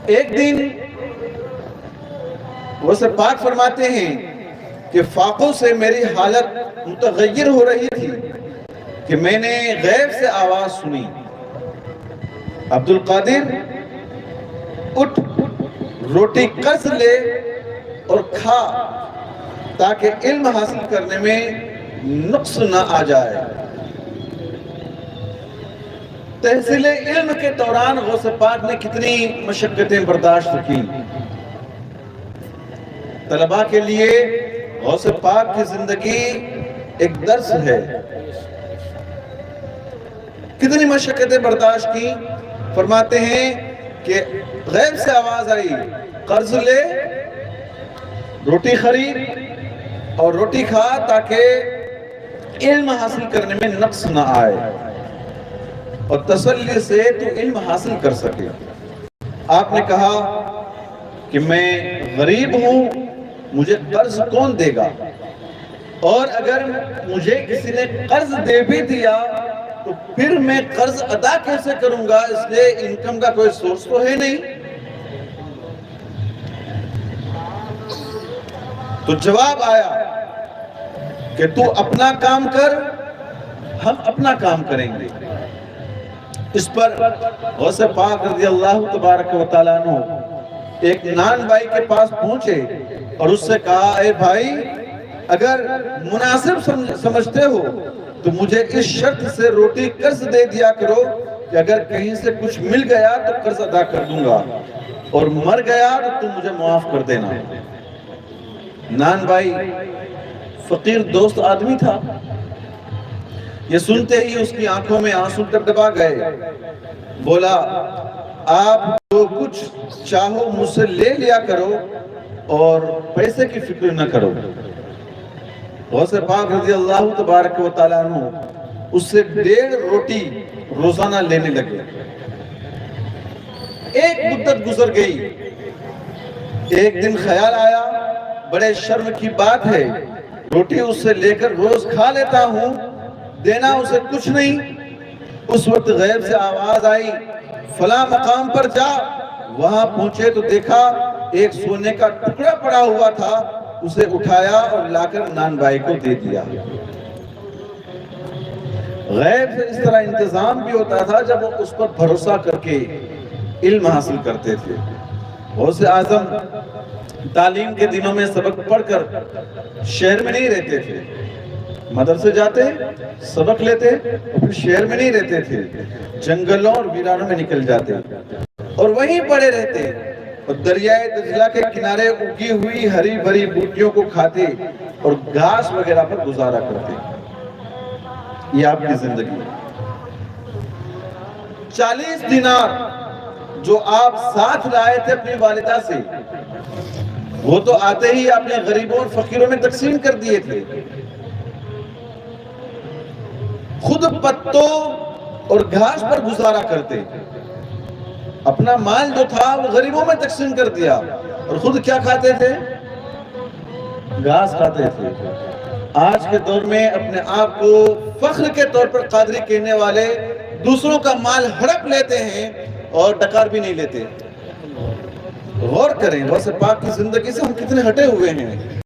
ایک دن غوث پاک فرماتے ہیں کہ فاقوں سے میری حالت متغیر ہو رہی تھی کہ میں نے غیب سے آواز سنی، عبد القادر اٹھ روٹی قرض لے اور کھا تاکہ علم حاصل کرنے میں نقص نہ آ جائے۔ تحصیل علم کے دوران غوث پاک نے کتنی مشقتیں برداشت کی۔ طلباء کے لیے غوث پاک کی زندگی ایک درس ہے۔ کتنی مشقتیں برداشت کی، فرماتے ہیں کہ غیب سے آواز آئی، قرض لے، روٹی خرید اور روٹی کھا تاکہ علم حاصل کرنے میں نقص نہ آئے اور تسلی سے تو علم حاصل کر سکے۔ آپ نے کہا کہ میں غریب ہوں، مجھے قرض کون دے گا، اور اگر مجھے کسی نے قرض دے بھی دیا تو پھر میں قرض ادا کیسے کروں گا، اس لیے انکم کا کوئی سورس تو ہے نہیں۔ تو جواب آیا کہ تو اپنا کام کر، ہم اپنا کام کریں گے۔ اس پر غوث پاک رضی اللہ تبارک و تعالیٰ عنہ ایک نان بھائی کے پاس پہنچے اور اس سے کہا، اے بھائی اگر مناسب سمجھتے ہو تو مجھے اس شرط سے روٹی قرض دے دیا کرو کہ اگر کہیں سے کچھ مل گیا تو قرض ادا کر دوں گا، اور مر گیا تو تم مجھے معاف کر دینا۔ نان بھائی فقیر دوست آدمی تھا، یہ سنتے ہی اس کی آنکھوں میں آنسو ڈبڈبا گئے۔ بولا، آپ جو کچھ چاہو مجھ سے لے لیا کرو اور پیسے کی فکر نہ کرو۔ غوث پاک رضی اللہ تبارک و تعالیٰ عنہ اس سے 1.5 روٹی روزانہ لینے لگے۔ ایک مدت گزر گئی، ایک دن خیال آیا بڑے شرم کی بات ہے، روٹی اس سے لے کر روز کھا لیتا ہوں، دینا اسے کچھ نہیں۔ اس وقت غیب سے آواز آئی، فلاں مقام پر جا۔ وہاں پہنچے تو دیکھا ایک سونے کا ٹکڑا پڑا ہوا تھا، اسے اٹھایا اور لا کر نان بھائی کو دے دیا۔ غیب سے اس طرح انتظام بھی ہوتا تھا جب وہ اس پر بھروسہ کر کے علم حاصل کرتے تھے۔ غوث اعظم تعلیم کے دنوں میں سبق پڑھ کر شہر میں نہیں رہتے تھے، مدرسے جاتے، سبق لیتے اور پھر شہر میں نہیں رہتے تھے، جنگلوں اور ویرانوں میں نکل جاتے اور وہیں پڑے رہتے اور دریائے دجلہ کے کنارے اگی ہوئی ہری بھری بوٹیوں کو کھاتے اور گھاس وغیرہ پر گزارا کرتے۔ یہ آپ کی زندگی ہے۔ 40 دینار جو آپ ساتھ لائے تھے اپنی والدہ سے، وہ تو آتے ہی آپ نے غریبوں اور فقیروں میں تقسیم کر دیے تھے۔ خود پتوں اور گھاس پر گزارا کرتے، اپنا مال جو تھا وہ غریبوں میں تقسیم کر دیا، اور خود کیا کھاتے تھے؟ گھاس کھاتے تھے۔ آج کے دور میں اپنے آپ کو فخر کے طور پر قادری کہنے والے دوسروں کا مال ہڑپ لیتے ہیں اور ڈکار بھی نہیں لیتے۔ غور کریں غوث پاک کی زندگی سے ہم کتنے ہٹے ہوئے ہیں۔